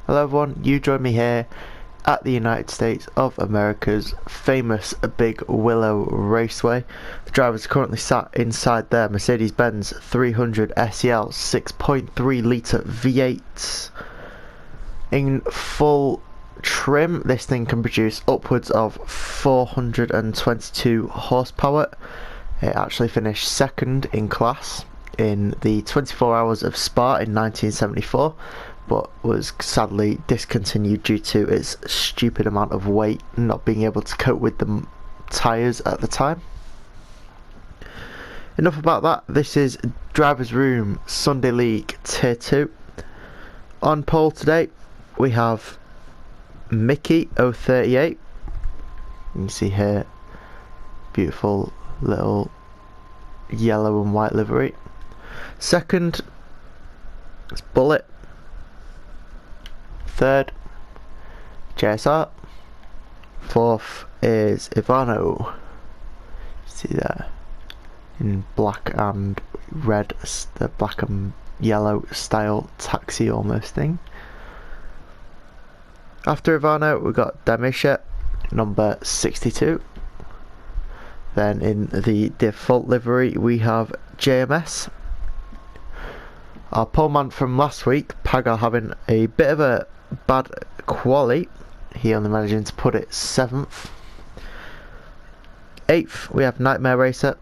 Hello everyone, you join me here at the United States of America's famous Big Willow Raceway. The drivers are currently sat inside their Mercedes-Benz 300 SEL 6.3 litre V8s. In full trim, this thing can produce upwards of 422 horsepower. It actually finished second in class in the 24 Hours of Spa in 1974, but was sadly discontinued due to its stupid amount of weight, not being able to cope with the tyres at the time. Enough about that. This is Driversroom Sunday League Tier 2. On pole today we have Mickey 038. You can see here, beautiful little yellow and white livery. Second is Bullet. Third, JSR. Fourth is Ivano. See there, in black and red, the black and yellow style taxi almost thing. After Ivano we got Damisha, number 62. Then in the default livery we have JMS. Our poleman from last week, Paga, having a bit of a bad quali. He only managing to put it 7th. 8th we have Nightmare Racer.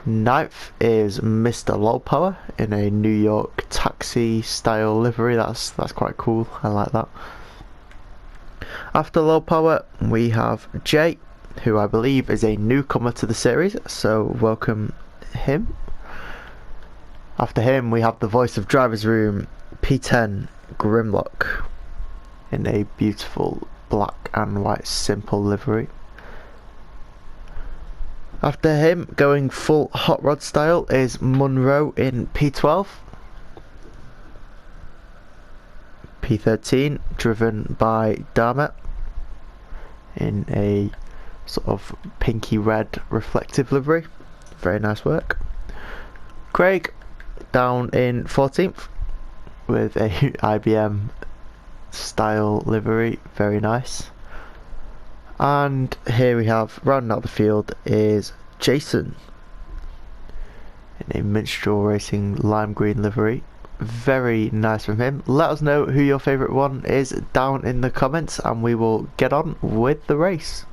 9th is Mr. Low Power in a New York taxi style livery. That's quite cool. I like that. After Low Power we have Jay, who I believe is a newcomer to the series, so welcome him. After him we have the voice of Driversroom, P10 Grimlock, in a beautiful black and white simple livery. After him, going full hot rod style, is Monroe in P12. P13 driven by Dharma in a sort of pinky red reflective livery. Very nice work. Craig down in 14th with a IBM style livery, very nice. And here we have, rounding out the field, is Jason in a Minstrel Racing lime green livery. Very nice from him. Let us know who your favourite one is down in the comments and we will get on with the race.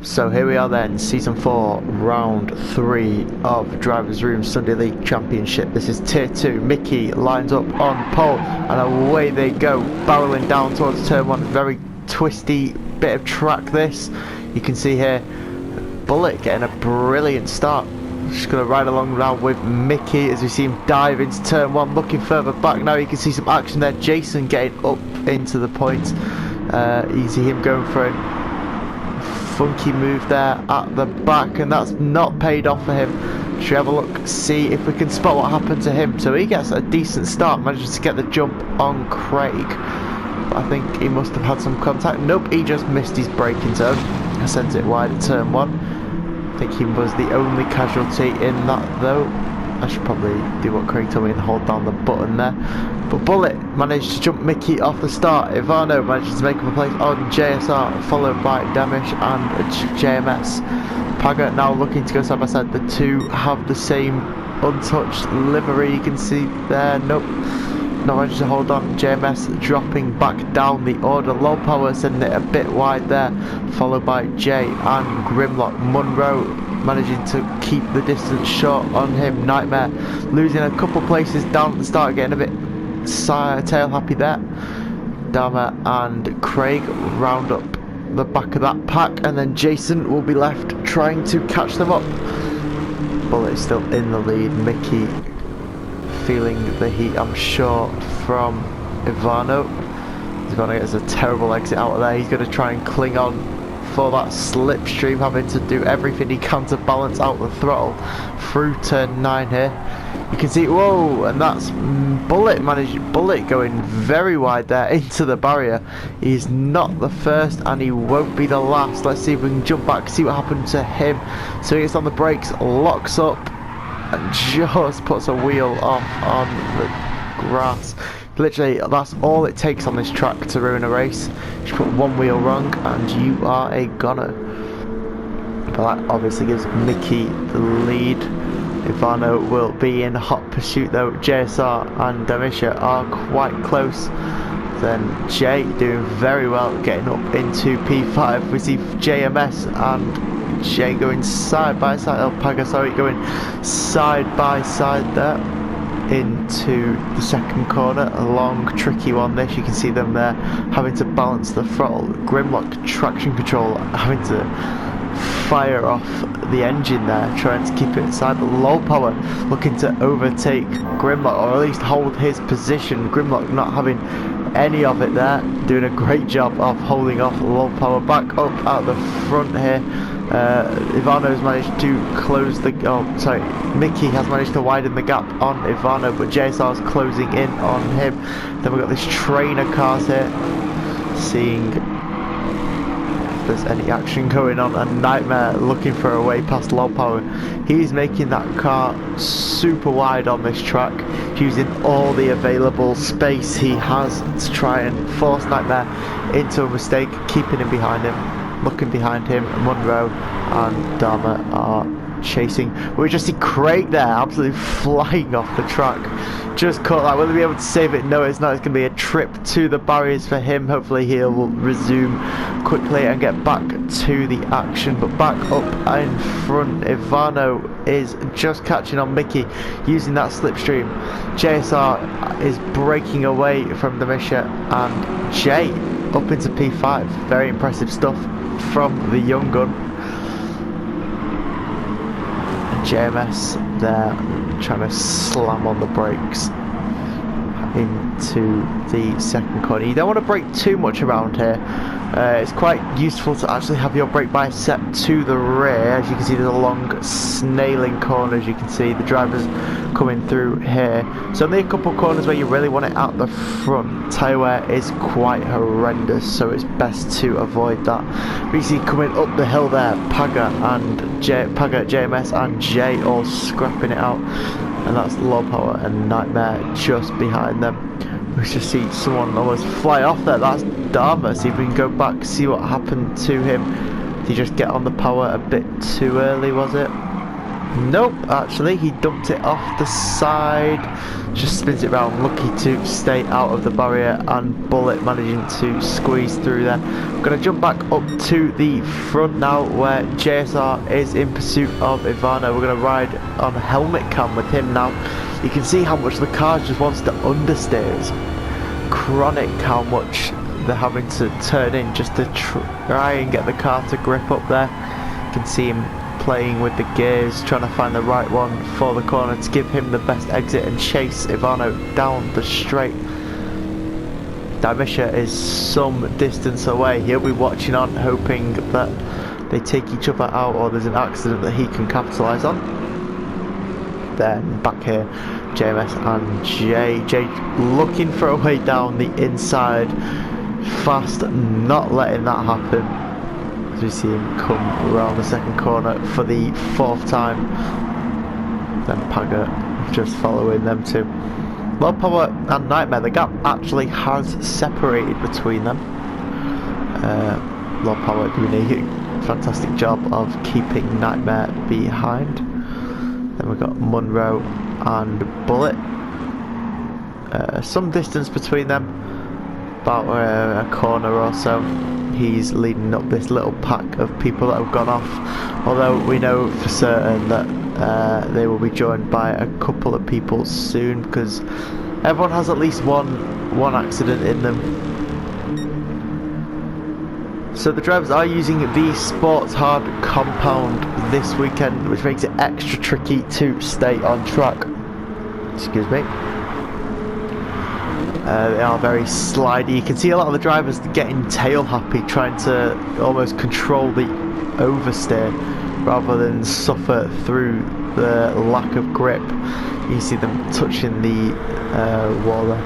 So here we are then, Season 4, Round 3 of Driversroom Sunday League Championship. This is Tier 2. Mickey lines up on pole and away they go, barreling down towards Turn 1. Very twisty bit of track this. You can see here, Bullet getting a brilliant start. Just going to ride along now with Mickey as we see him dive into Turn 1, looking further back. Now you can see some action there. Jason getting up into the points. You see him going for a funky move there at the back, and that's not paid off for him. Should we have a look, see if we can spot what happened to him? So he gets a decent start, manages to get the jump on Craig. I think he must have had some contact. Nope, he just missed his braking zone. Sent it wide at Turn 1. I think he was the only casualty in that though. I should probably do what Craig told me and hold down the button there. But Bullet managed to jump Mickey off the start. Ivano manages to make up a place on JSR, followed by Damish and JMS. Paga now looking to go side by side. The two have the same untouched livery, you can see there. Nope, not managed to hold on. JMS dropping back down the order. Low Power sending it a bit wide there, followed by Jay and Grimlock. Monroe managing to keep the distance short on him. Nightmare losing a couple places down at the start, getting a bit tail happy there. Dharma and Craig round up the back of that pack, and then Jason will be left trying to catch them up. Bullet is still in the lead. Mickey feeling the heat, I'm sure, from Ivano. Ivano gets a terrible exit out of there. He's going to try and cling on for that slipstream, having to do everything he can to balance out the throttle through Turn 9 here. You can see, whoa, and that's Bullet going very wide there into the barrier. He's not the first and he won't be the last. Let's see if we can jump back, see what happened to him. So he gets on the brakes, locks up and just puts a wheel off on the grass. You Literally, that's all it takes on this track to ruin a race. Just put one wheel wrong and you are a goner. But that obviously gives Mickey the lead. Ivano will be in hot pursuit though. JSR and Damisha are quite close. Then Jay doing very well, getting up into P5. We see JMS and Jay going side by side. Alpaga, sorry, going side by side there into the second corner. A long, tricky one. This you can see them there having to balance the throttle. Grimlock traction control having to fire off the engine there, trying to keep it inside. But low power looking to overtake Grimlock, or at least hold his position. Grimlock not having any of it there, doing a great job of holding off low power. Back up out the front here. Ivano's managed to close the, Mickey has managed to widen the gap on Ivano, but JSR's closing in on him. Then we've got this train of cars here, seeing if there's any action going on. A Nightmare looking for a way past low power. He's making that car super wide on this track, using all the available space he has to try and force Nightmare into a mistake, keeping him behind him. Looking behind him, Monroe and Dharma are chasing. We just see Craig there absolutely flying off the track. Just caught that. Will he be able to save it? No, it's not. It's going to be a trip to the barriers for him. Hopefully he'll resume quickly and get back to the action. But back up in front, Ivano is just catching on Mickey using that slipstream. JSR is breaking away from Damisha and Jay up into P5. Very impressive stuff from the young gun. And JMS there trying to slam on the brakes into the second corner. You don't want to brake too much around here. It's quite useful to actually have your brake bias set to the rear. As you can see, there's a long snailing corner. As you can see, the drivers coming through here. So only a couple of corners where you really want it out the front. Tyre wear is quite horrendous, so it's best to avoid that. But you see coming up the hill there, Paga, JMS and Jay all scrapping it out. And that's low power and Nightmare just behind them. We just see someone almost fly off there. That's Dharma. See if we can go back, see what happened to him. Did he just get on the power a bit too early, was it? Nope, actually he dumped it off the side. Just spins it round, lucky to stay out of the barrier, and Bullet managing to squeeze through there. I'm going to jump back up to the front now where JSR is in pursuit of Ivano. We're going to ride on helmet cam with him now. You can see how much the car just wants to understeer. It's chronic how much they're having to turn in just to try and get the car to grip up there. You can see him playing with the gears, trying to find the right one for the corner to give him the best exit and chase Ivano down the straight. Damisha is some distance away. He'll be watching on, hoping that they take each other out or there's an accident that he can capitalise on. Then back here, JMS and Jay looking for a way down the inside. Fast, not letting that happen. As we see him come around the second corner for the fourth time. Then Paga just following them too. Low power and Nightmare, the gap actually has separated between them. Low power doing a fantastic job of keeping Nightmare behind. Then we've got Monroe and Bullet. Some distance between them, about a corner or so. He's leading up this little pack of people that have gone off, although we know for certain that they will be joined by a couple of people soon, because everyone has at least one accident in them. So the drivers are using the Sports Hard compound this weekend, which makes it extra tricky to stay on track. Excuse me. They are very slidey. You can see a lot of the drivers getting tail happy, trying to almost control the oversteer rather than suffer through the lack of grip. You see them touching the wall there.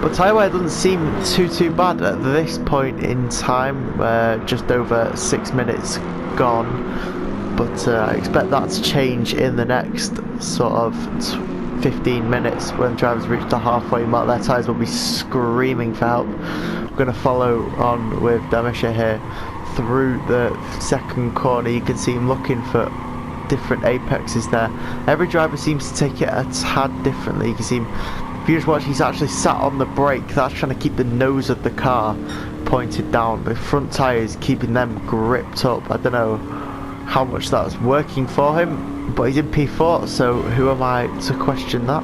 But tyre wear doesn't seem too bad at this point in time. Just over 6 minutes gone. But I expect that to change in the next sort of 15 minutes, when drivers reach the halfway mark, their tyres will be screaming for help. I'm going to follow on with Damisha here through the second corner. You can see him looking for different apexes there. Every driver seems to take it a tad differently. You can see him, if you just watch, he's actually sat on the brake. That's trying to keep the nose of the car pointed down. The front tyres keeping them gripped up. I don't know how much that's working for him, but he's in P4, so who am I to question that?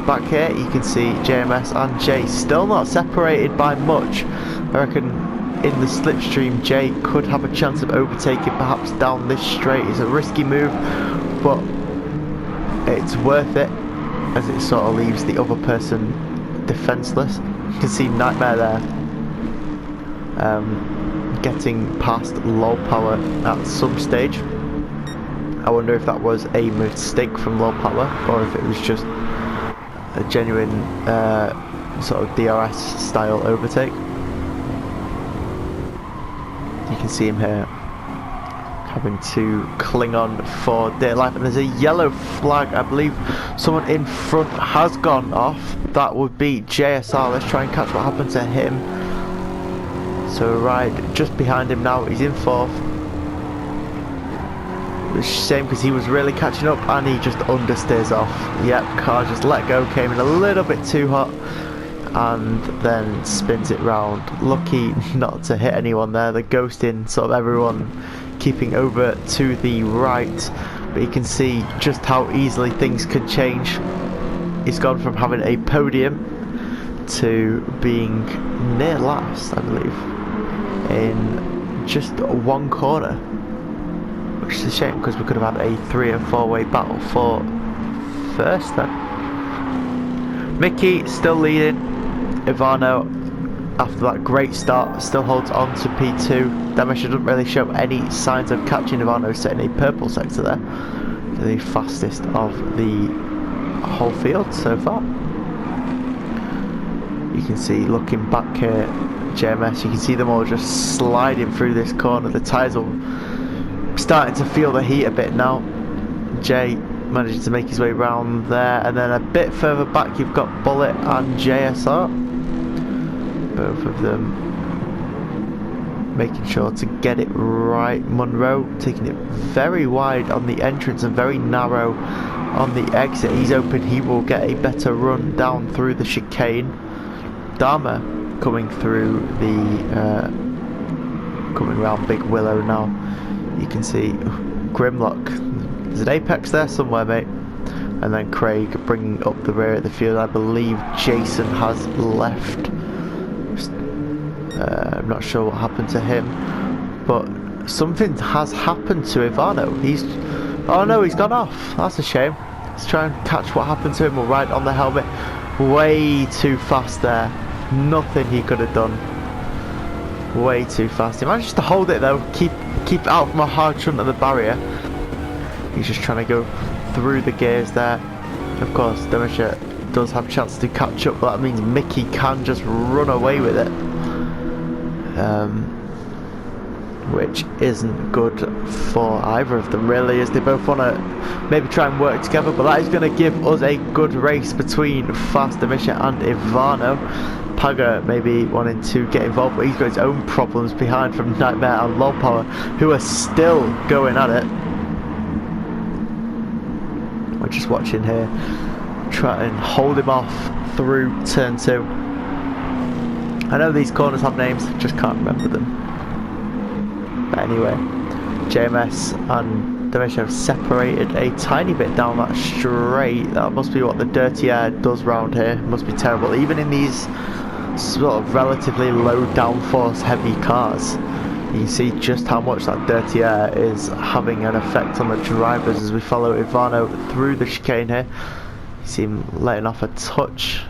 Back here you can see JMS and Jay still not separated by much. I reckon in the slipstream Jay could have a chance of overtaking perhaps down this straight. It's a risky move, but it's worth it as it sort of leaves the other person defenseless. You can see Nightmare there getting past low power at some stage. I wonder if that was a mistake from low power or if it was just a genuine sort of DRS style overtake. You can see him here having to cling on for dear life, and there's a yellow flag. I believe someone in front has gone off. That would be JSR. Let's try and catch what happened to him. So right just behind him now, he's in fourth. It's a shame because he was really catching up and he just understeers off. Yep, car just let go, came in a little bit too hot and then spins it round. Lucky not to hit anyone there. The ghosting sort of everyone keeping over to the right, but you can see just how easily things could change. He's gone from having a podium to being near last, I believe, in just one corner, which is a shame because we could have had a 3 and 4 way battle for first then. Mickey still leading. Ivano, after that great start, still holds on to P2. Damisha doesn't really show any signs of catching Ivano, setting a purple sector there. The fastest of the whole field so far. You can see, looking back here, JMS, you can see them all just sliding through this corner. The tyres are starting to feel the heat a bit now. Jay managing to make his way around there, and then a bit further back you've got Bullet and JSR. Both of them making sure to get it right. Munro taking it very wide on the entrance and very narrow on the exit. He's hoping he will get a better run down through the chicane. Dharma coming through the coming around Big Willow now. You can see Grimlock, there's an apex there somewhere, mate. And then Craig bringing up the rear of the field. I believe Jason has left. I'm not sure what happened to him, but something has happened to Ivano. Oh no, he's gone off. That's a shame. Let's try and catch what happened to him. We'll ride on the helmet. Way too fast there. Nothing he could have done. Way too fast. He managed to hold it though. Keep it out from a hard front of the barrier. He's just trying to go through the gears there. Of course, Damisha does have a chance to catch up, but that means Mickey can just run away with it. Which isn't good for either of them really, as they both want to maybe try and work together, but that is going to give us a good race between Fast Damisha and Ivano. Paga maybe wanting to get involved, but he's got his own problems behind from Nightmare and Low Power, who are still going at it. We're just watching here, try and hold him off through turn 2. I know these corners have names, just can't remember them. But anyway, JMS and Damisha have separated a tiny bit down that straight. That must be what the dirty air does round here. It must be terrible, even in these sort of relatively low downforce heavy cars. You can see just how much that dirty air is having an effect on the drivers as we follow Ivano through the chicane here. You see him letting off a touch.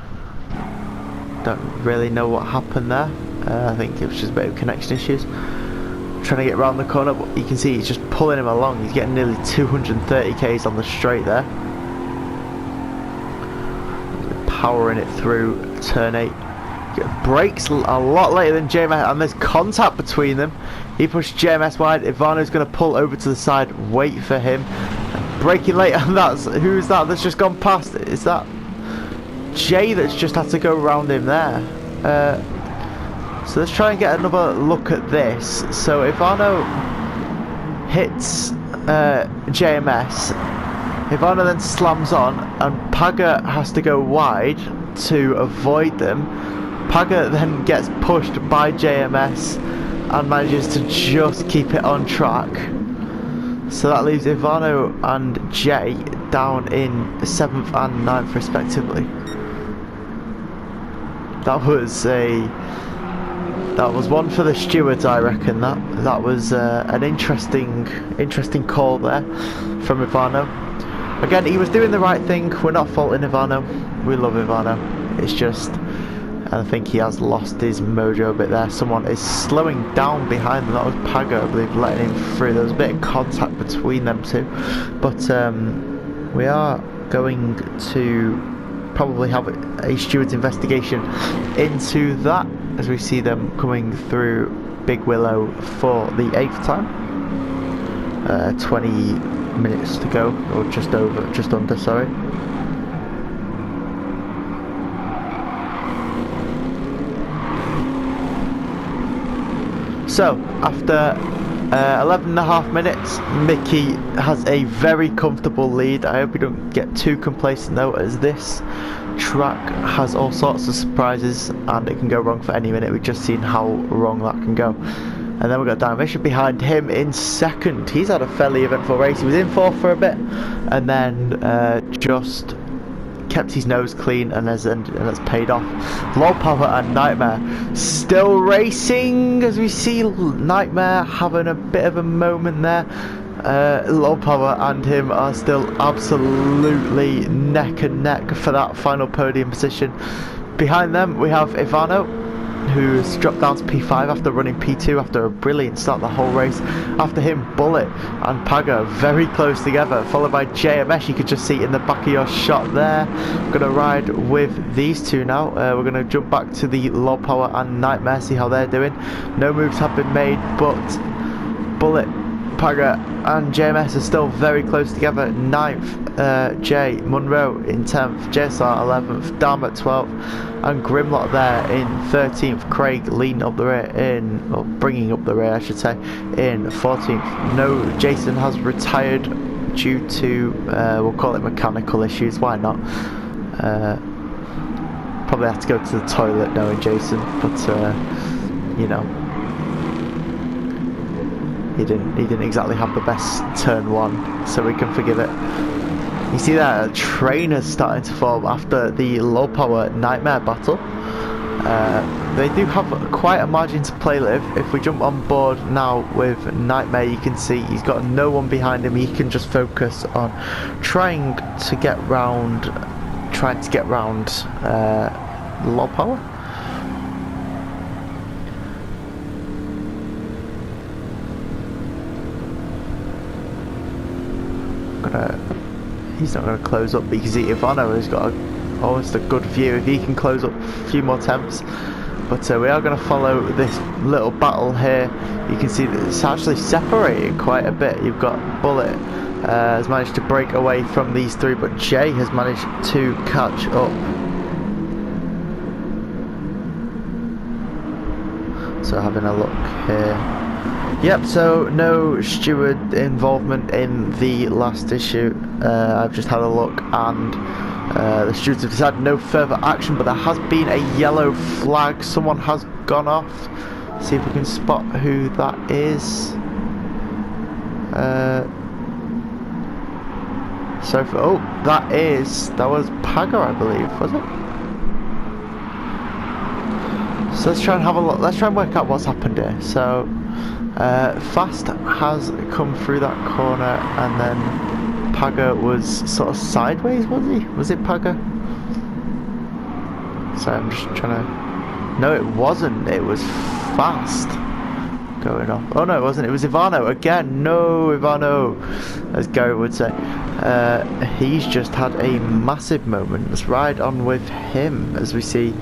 Don't really know what happened there. I think it was just a bit of connection issues. Trying to get around the corner, but you can see he's just pulling him along. He's getting nearly 230 k's on the straight there. Powering it through turn 8. Brakes a lot later than JMS, and there's contact between them. He pushed JMS wide. Ivano's going to pull over to the side, wait for him. braking late, and who's that's just gone past? Is that Jay that's just had to go around him there? So let's try and get another look at this. So Ivano hits JMS. Ivano then slams on, and Paga has to go wide to avoid them. Paga then gets pushed by JMS and manages to just keep it on track. So that leaves Ivano and Jay down in 7th and 9th respectively. That was one for the stewards, I reckon. That was an interesting call there from Ivano. Again, he was doing the right thing. We're not faulting Ivano. We love Ivano. It's just, I think he has lost his mojo a bit there. Someone is slowing down behind them. That was Paga, I believe, letting him through. There was a bit of contact between them two. But we are going to probably have a steward's investigation into that, as we see them coming through Big Willow for the 8th time. 20 minutes to go, or just under, sorry. So, after 11.5 minutes, Mickey has a very comfortable lead. I hope we don't get too complacent though, as this track has all sorts of surprises and it can go wrong for any minute. We've just seen how wrong that can go. And then we've got Dan Bishop behind him in 2nd. He's had a fairly eventful race. He was in 4th for a bit and then just kept his nose clean, and that's paid off. Low Power and Nightmare still racing, as we see Nightmare having a bit of a moment there. Low Power and him are still absolutely neck and neck for that final podium position. Behind them we have Ivano, who's dropped down to P5 after running P2 after a brilliant start the whole race. After him, Bullet and Paga very close together, followed by JMS. You could just see in the back of your shot there. I'm going to ride with these two now. We're going to jump back to the Low Power and Nightmare, see how they're doing. No moves have been made, but Bullet, Paga and JMS are still very close together. 9th, Jay Munro in 10th, JSR 11th, Dam at 12th, and Grimlock there in 13th. Craig leading up the rear or bringing up the rear, I should say, in 14th. No, Jason has retired due to, we'll call it mechanical issues. Why not? Probably have to go to the toilet knowing Jason, but you know. He didn't exactly have the best turn 1, so we can forgive it. You see that trainers starting to form after the Low Power Nightmare battle. They do have quite a margin to play with. If we jump on board now with Nightmare, you can see he's got no one behind him. He can just focus on trying to get round Low Power. He's not going to close up because Ivano has got almost a good view if he can close up a few more temps. But we are going to follow this little battle here. You can see that it's actually separated quite a bit. You've got Bullet has managed to break away from these three, but Jay has managed to catch up. So having a look here. Yep, so no steward involvement in the last issue. I've just had a look, and the stewards have decided no further action, but there has been a yellow flag. Someone has gone off. See if we can spot who that is. That was Paga, I believe, was it? So let's try and have a look. Let's try and work out what's happened here. So Fast has come through that corner, and then Paga was sort of sideways, was he? Was it Paga? Sorry, I'm just trying to... No, it wasn't. It was Fast going off. Oh no, it wasn't. It was Ivano again. No, Ivano, as Gary would say. He's just had a massive moment. Let's ride on with him as we see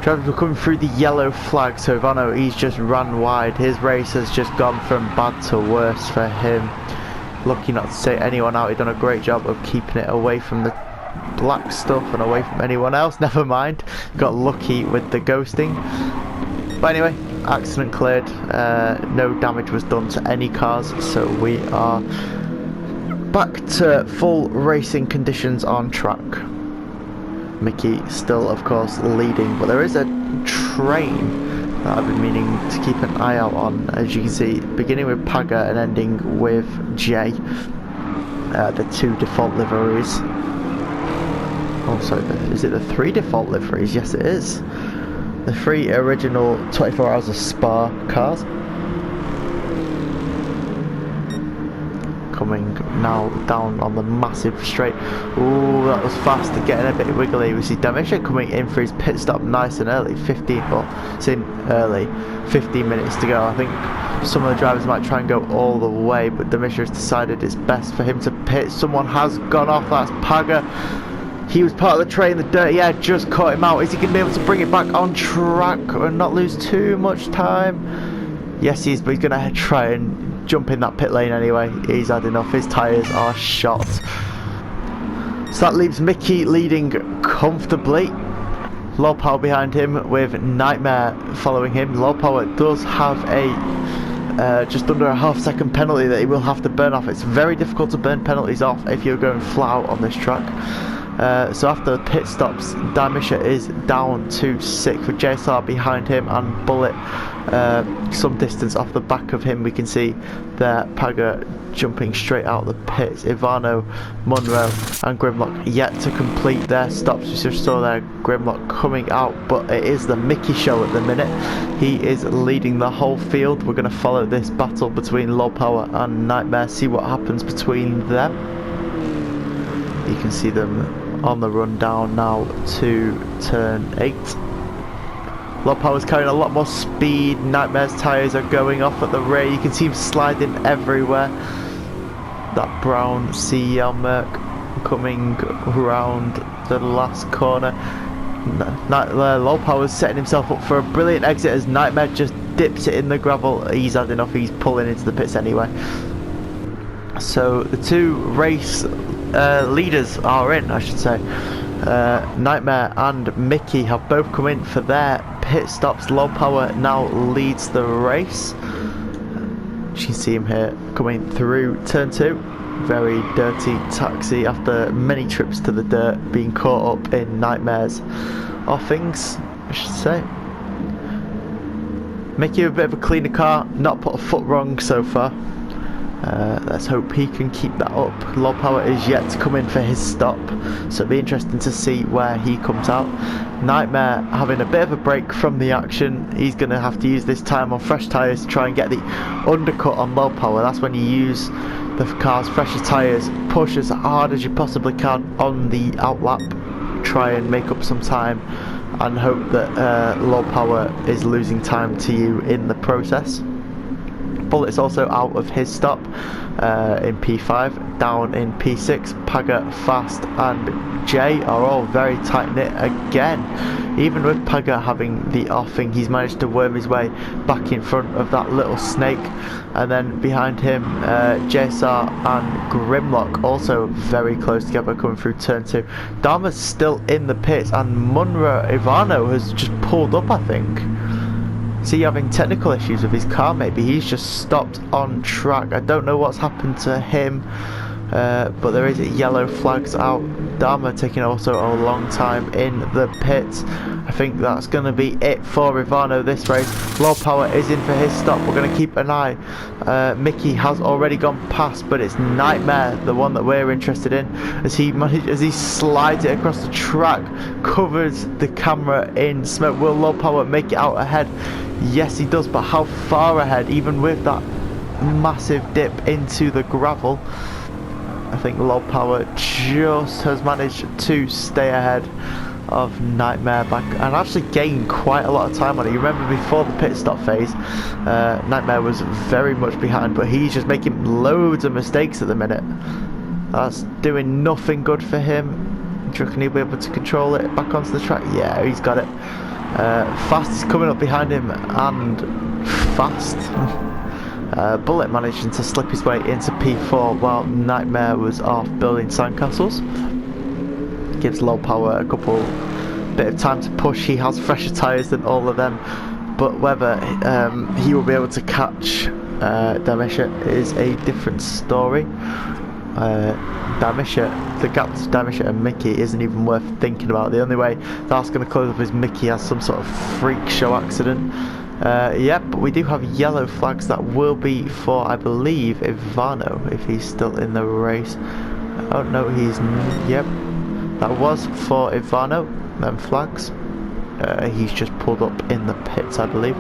drivers were coming through the yellow flag. So Ivano, he's just run wide. His race has just gone from bad to worse for him. lucky not to say anyone out. He'd done a great job of keeping it away from the black stuff and away from anyone else. Never mind, got lucky with the ghosting. But anyway, accident cleared. No damage was done to any cars, so we are back to full racing conditions on track. Mickey still, of course, leading, but there is a train that I've been meaning to keep an eye out on, as you can see, beginning with Paga and ending with J. The 2 default liveries. Oh, sorry, is it the 3 default liveries? Yes, it is. The 3 original 24 Hours of Spa cars. Coming now down on the massive straight. Ooh, that was fast, getting a bit wiggly. We see Damisha coming in for his pit stop nice and early. 15 minutes to go. I think some of the drivers might try and go all the way, but Damisha has decided it's best for him to pit. Someone has gone off. That's Paga. He was part of the train, the dirty air just caught him out. Is he going to be able to bring it back on track and not lose too much time? Yes, he is, but he's going to try and jump in that pit lane anyway. He's had enough. His tyres are shot. So that leaves Mickey leading comfortably. Low Power behind him with Nightmare following him. Low Power does have a just under a half-second penalty that he will have to burn off. It's very difficult to burn penalties off if you're going flat out on this track. So after the pit stops, Damisha is down to 6th with JSR behind him and Bullet some distance off the back of him. We can see there Paga jumping straight out the pits. Ivano, Munro and Grimlock yet to complete their stops. We just saw there Grimlock coming out, but it is the Mickey show at the minute. He is leading the whole field. We're going to follow this battle between Low Power and Nightmare, see what happens between them. You can see them on the run down now to turn 8. Low Power's carrying a lot more speed. Nightmare's tyres are going off at the rear. You can see him sliding everywhere. That brown CL Merc coming around the last corner. Low Power's setting himself up for a brilliant exit as Nightmare just dips it in the gravel. He's had enough. He's pulling into the pits anyway. So the 2 race leaders are in, I should say. Nightmare and Mickey have both come in for their pit stops. Low Power now leads the race. You can see him here coming through turn 2. Very dirty taxi after many trips to the dirt, being caught up in Nightmare's offings, I should say. Mickey with a bit of a cleaner car, not put a foot wrong so far. Let's hope he can keep that up. Low Power is yet to come in for his stop, so it'll be interesting to see where he comes out. Nightmare having a bit of a break from the action. He's going to have to use this time on fresh tyres to try and get the undercut on Low Power. That's when you use the car's freshest tyres, push as hard as you possibly can on the outlap, try and make up some time and hope that Low Power is losing time to you in the process. Bullet's also out of his stop in P5, down in P6. Paga, Fast and Jay are all very tight knit again. Even with Paga having the offing, he's managed to worm his way back in front of that little snake. And then behind him, JSR and Grimlock also very close together coming through turn 2. Dharma's still in the pits and Munro Ivano has just pulled up, I think. Is he having technical issues with his car maybe? He's just stopped on track. I don't know what's happened to him, but there is yellow flags out. Dharma taking also a long time in the pits. I think that's going to be it for Ivano this race. Low Power is in for his stop. We're going to keep an eye. Mickey has already gone past, but it's Nightmare, the one that we're interested in, as he slides it across the track, covers the camera in smoke. Will Low Power make it out ahead? Yes, he does, but how far ahead? Even with that massive dip into the gravel, I think Low Power just has managed to stay ahead of Nightmare back and actually gain quite a lot of time on it. You remember before the pit stop phase, Nightmare was very much behind, but he's just making loads of mistakes at the minute. That's doing nothing good for him. Do you reckon he'll be able to control it back onto the track? Yeah, he's got it. Fast is coming up behind him, and Fast Bullet managing to slip his way into P4 while Nightmare was off building sandcastles. Gives Low Power a bit of time to push. He has fresher tyres than all of them, but whether he will be able to catch Damisha is a different story. The gap to Damisha and Mickey isn't even worth thinking about. The only way that's going to close up is Mickey has some sort of freak show accident. Yeah, but we do have yellow flags that will be for, I believe, Ivano, if he's still in the race. Oh no, yep, that was for Ivano, them flags. He's just pulled up in the pits, I believe.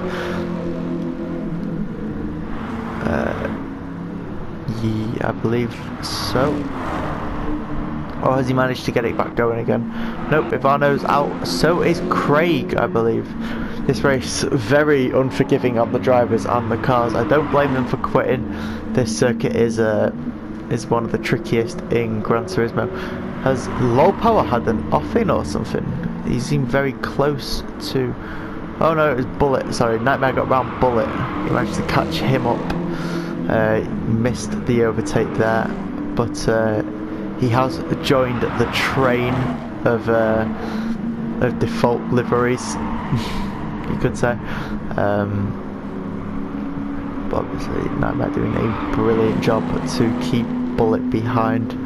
Yeah, I believe so. Or has he managed to get it back going again? Nope, Ivano's out. So is Craig, I believe. This race very unforgiving on the drivers and the cars. I don't blame them for quitting. This circuit is one of the trickiest in Gran Turismo. Has Low Power had an off-in or something? He seemed very close to... Oh no, it was Bullet. Sorry, Nightmare got round Bullet. He managed to catch him up. Missed the overtake there, but he has joined the train of default liveries, you could say. But obviously Nightmare doing a brilliant job to keep Bullet behind.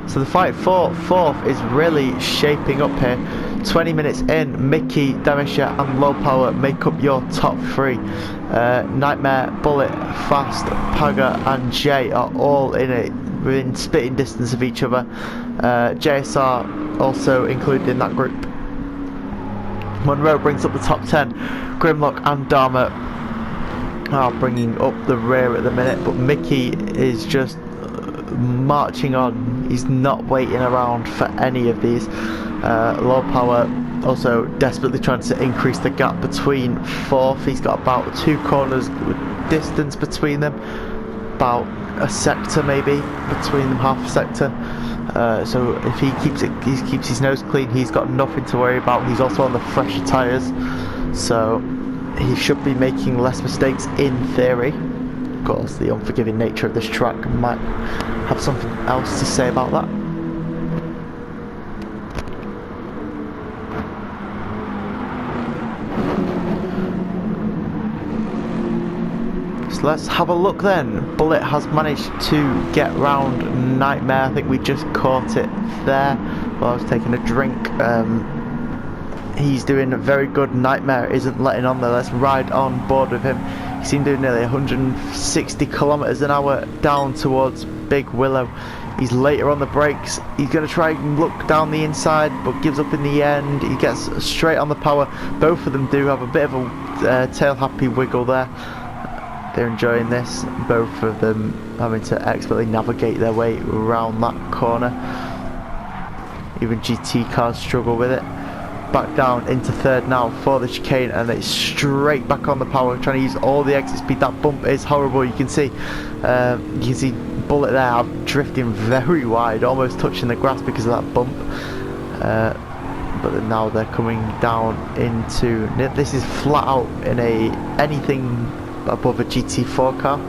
So the fight for fourth is really shaping up here. 20 minutes in, Mickey, Damisha and Low Power make up your top three. Nightmare, Bullet, Fast, Paga and Jay are all in it, within spitting distance of each other. JSR also included in that group. Monroe brings up the top 10. Grimlock and Dharma are bringing up the rear at the minute, but Mickey is just marching on. He's not waiting around for any of these. Low Power also desperately trying to increase the gap between fourth. He's got about 2 corners with distance between them, about a sector maybe between them, half a sector. So if he keeps his nose clean, he's got nothing to worry about. He's also on the fresher tyres, so he should be making less mistakes in theory. Of course, the unforgiving nature of this track might have something else to say about that. So let's have a look then. Bullet has managed to get round Nightmare. I think we just caught it there while I was taking a drink. He's doing very good. Nightmare isn't letting on there. Let's ride on board with him. He's seen doing nearly 160 kilometers an hour down towards Big Willow. He's later on the brakes. He's going to try and look down the inside, but gives up in the end. He gets straight on the power. Both of them do have a bit of a tail happy wiggle there. They're enjoying this. Both of them having to expertly navigate their way around that corner. Even GT cars struggle with it. Back down into third now for the chicane, and it's straight back on the power, trying to use all the exit speed. That bump is horrible. You can see Bullet there drifting very wide, almost touching the grass because of that bump. But now they're coming down into, this is flat out in anything above a GT4 car.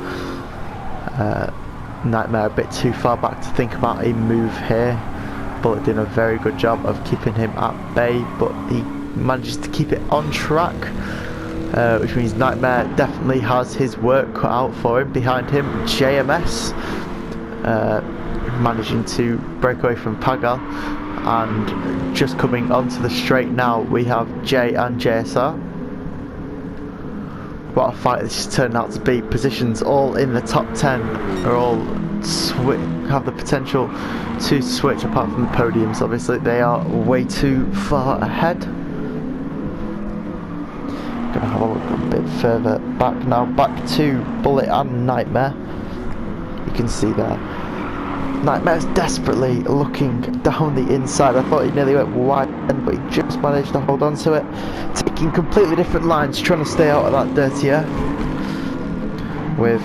Nightmare a bit too far back to think about a move here. Bullet doing a very good job of keeping him at bay, but he manages to keep it on track, which means Nightmare definitely has his work cut out for him. Behind him, JMS managing to break away from Pagal, and just coming onto the straight now we have J and JSR. What a fight this is turning out to be. Positions all in the top 10 are all have the potential to switch, apart from the podiums. Obviously they are way too far ahead. Gonna have a look a bit further back now, back to Bullet and Nightmare. You can see there Nightmare's desperately looking down the inside. I thought he nearly went wide, but he just managed to hold on to it, taking completely different lines, trying to stay out of that dirty air. With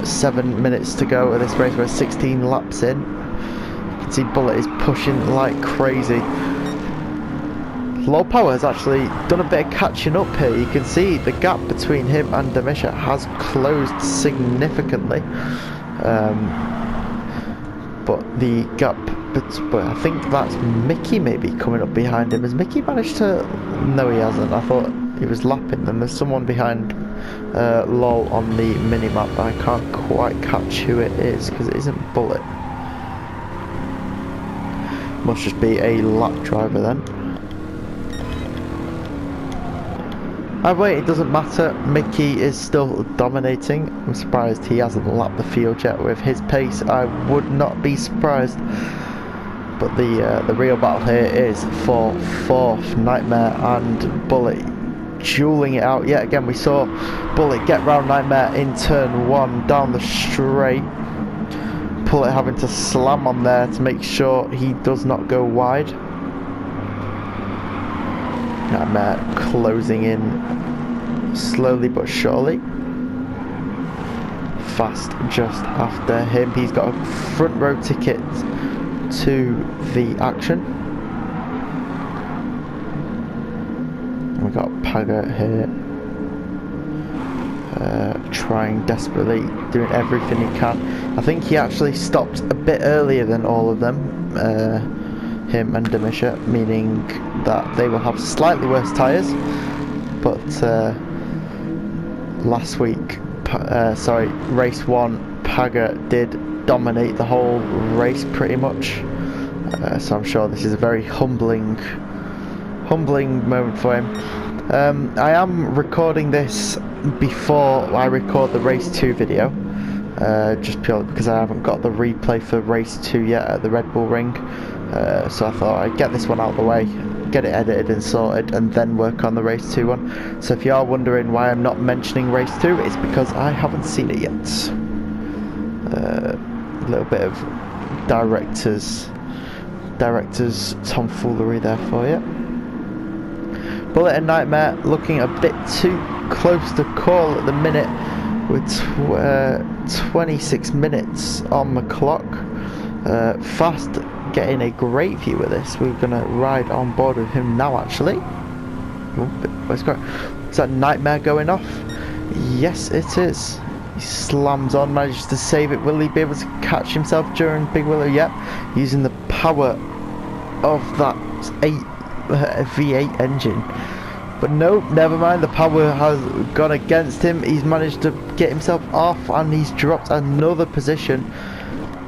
7 minutes to go of this race, we're 16 laps in. You can see Bullet is pushing like crazy. Low Power has actually done a bit of catching up here. You can see the gap between him and Demisha has closed significantly. But the gap, but I think that's Mickey maybe coming up behind him. Has Mickey managed to? No, he hasn't. I thought he was lapping them. There's someone behind Lol on the mini-map, but I can't quite catch who it is because it isn't Bullet. Must just be a lap driver then. Wait, it doesn't matter. Mickey is still dominating. I'm surprised he hasn't lapped the field yet. With his pace, I would not be surprised. But the real battle here is for 4th. Nightmare and Bullet dueling it out yet again. We saw Bullet get round Nightmare in turn 1 down the straight. Bullet having to slam on there to make sure he does not go wide. Nightmare closing in slowly but surely. Fast just after him. He's got a front row ticket to the action. We've got Paga here, trying desperately, doing everything he can. I think he actually stopped a bit earlier than all of them, him and Demisha, meaning that they will have slightly worse tyres. But last week, race 1, Paga did dominate the whole race pretty much. So I'm sure this is a very humbling moment for him. I am recording this before I record the race 2 video, just purely because I haven't got the replay for race 2 yet at the Red Bull Ring. So I thought I'd get this one out of the way, get it edited and sorted, and then work on the race 2 one. So if you are wondering why I'm not mentioning race 2, it's because I haven't seen it yet. A little bit of director's tomfoolery there for you. Bullet and Nightmare looking a bit too close to call at the minute, with 26 minutes on the clock. Fast getting a great view of this. We're going to ride on board with him now actually. Is that Nightmare going off? Yes it is. He slams on, manages to save it. Will he be able to catch himself during Big Willow? Yep. Using the power of that V8 engine. But no, never mind, the power has gone against him. He's managed to get himself off and he's dropped another position.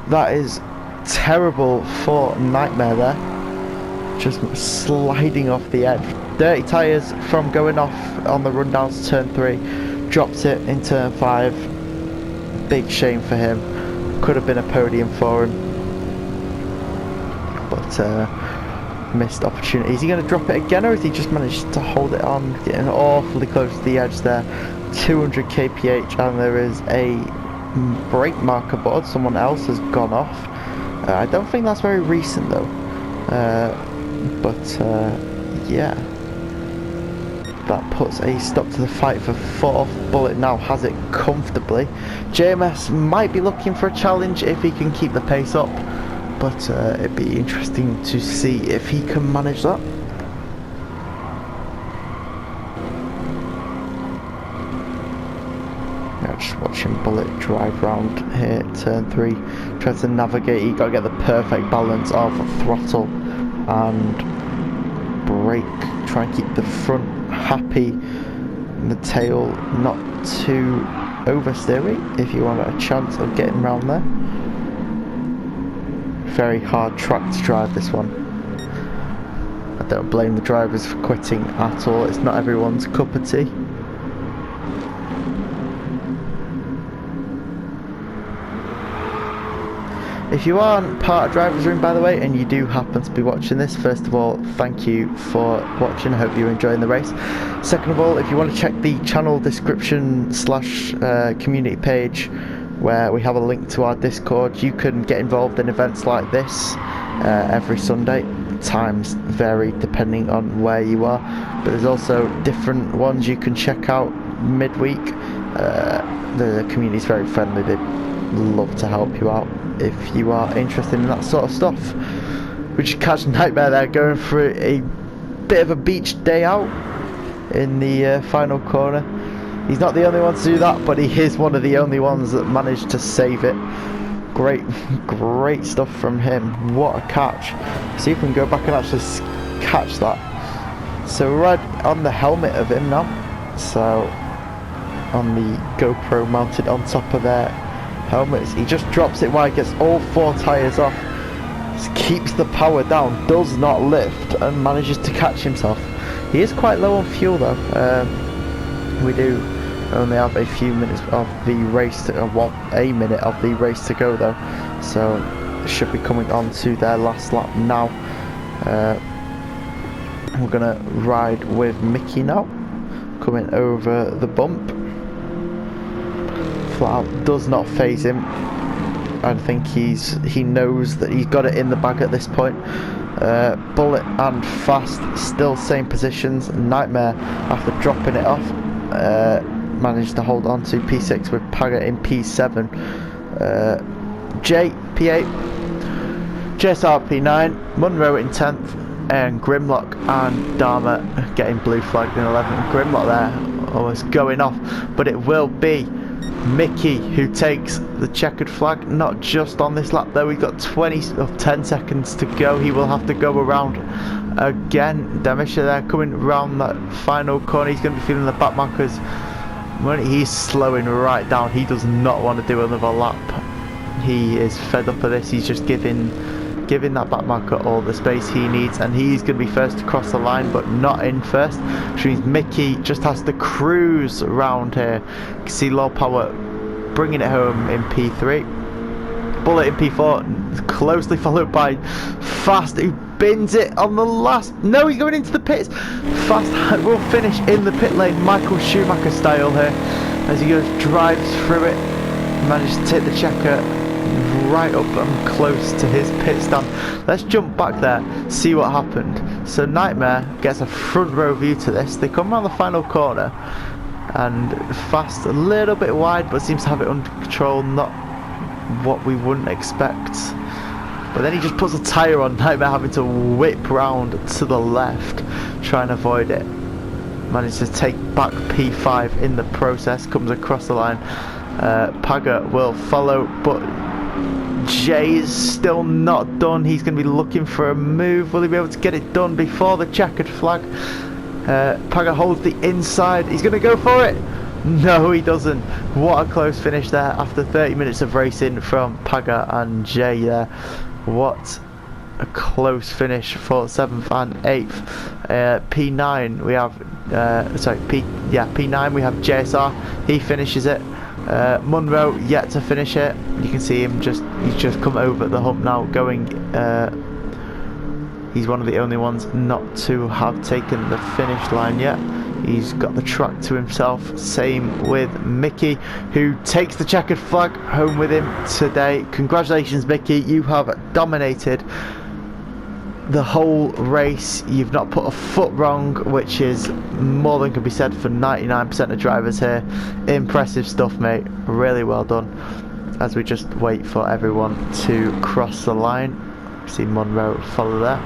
That is terrible for Nightmare there. Just sliding off the edge. Dirty tyres from going off on the rundowns to turn 3. Drops it in turn 5. Big shame for him. Could have been a podium for him. But missed opportunity. Is he going to drop it again, or has he just managed to hold it on? Getting awfully close to the edge there. 200 kph, and there is a brake marker board. Someone else has gone off. I don't think that's very recent though. Yeah, that puts a stop to the fight for 4th. Bullet now has it comfortably. JMS might be looking for a challenge if he can keep the pace up, but it'd be interesting to see if he can manage that. Now just watching Bullet drive round here, turn 3, try to navigate. You got to get the perfect balance of throttle and brake. Try and keep the front happy, and the tail not too oversteery if you want a chance of getting around there. Very hard track to drive this one. I don't blame the drivers for quitting at all. It's not everyone's cup of tea. If you aren't part of Driversroom, by the way, and you do happen to be watching this, first of all, thank you for watching. I hope you're enjoying the race. Second of all, if you want to check the channel description / community page, where we have a link to our Discord, you can get involved in events like this every Sunday. Times vary depending on where you are, but there's also different ones you can check out midweek. The community is very friendly. They love to help you out if you are interested in that sort of stuff. We just catch Nightmare there going through a bit of a beach day out in the final corner. He's not the only one to do that, but he is one of the only ones that managed to save it. Great stuff from him. What a catch. See if we can go back and actually catch that. So right on the helmet of him now. So on the GoPro mounted on top of their helmets. He just drops it wide, gets all 4 tyres off. Just keeps the power down, does not lift, and manages to catch himself. He is quite low on fuel though. We do only have a few minutes of the race to a minute of the race to go though, so should be coming on to their last lap now. We're gonna ride with Mickey now, coming over the bump. Flat out does not phase him. I think he knows that he's got it in the bag at this point. Bullet and Fast still same positions. Nightmare, after dropping it off, managed to hold on to P6 with Paga in P7. J P8, JSR P9, Munro in 10th, and Grimlock and Dharma getting blue flagged in 11th. Grimlock there almost going off, but it will be Mickey who takes the checkered flag. Not just on this lap though, we've got 10 seconds to go. He will have to go around again. Demisha there coming around that final corner. He's going to be feeling the back markers. He's slowing right down. He does not want to do another lap. He is fed up of this. He's just giving that back marker all the space he needs, and he's going to be first to cross the line, but not in first, which means Mickey just has to cruise around here. You can see low power bringing it home in P3. Bullet in P4, closely followed by Fast, who bins it on the last. No, he's going into the pits. Fast will finish in the pit lane, Michael Schumacher style here, as he goes, drives through it, manages to take the checker right up and close to his pit stand. Let's jump back there, see what happened. So Nightmare gets a front row view to this. They come around the final corner, and Fast a little bit wide, but seems to have it under control. Not what we wouldn't expect. But then he just puts a tyre on, Nightmare having to whip round to the left, try and avoid it. Manages to take back P5 in the process, comes across the line. Paga will follow, but Jay is still not done. He's going to be looking for a move. Will he be able to get it done before the checkered flag? Paga holds the inside. He's going to go for it. No, he doesn't. What a close finish there after 30 minutes of racing from Paga and Jay there. What a close finish for 7th and 8th. P9 we have P9 we have JSR. He finishes it. Munro yet to finish it. You can see him he's just come over the hump now, going. He's one of the only ones not to have taken the finish line yet. He's got the track to himself. Same with Mickey, who takes the checkered flag home with him today. Congratulations, Mickey, you have dominated the whole race. You've not put a foot wrong, which is more than can be said for 99% of drivers here. Impressive stuff, mate. Really well done. As we just wait for everyone to cross the line. See Monroe follow there.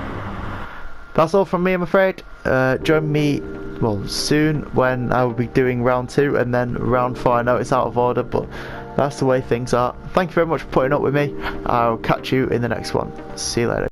That's all from me, I'm afraid. Join me soon when I will be doing round 2 and then round 4. I know it's out of order, but that's the way things are. Thank you very much for putting up with me. I'll catch you in the next one. See you later.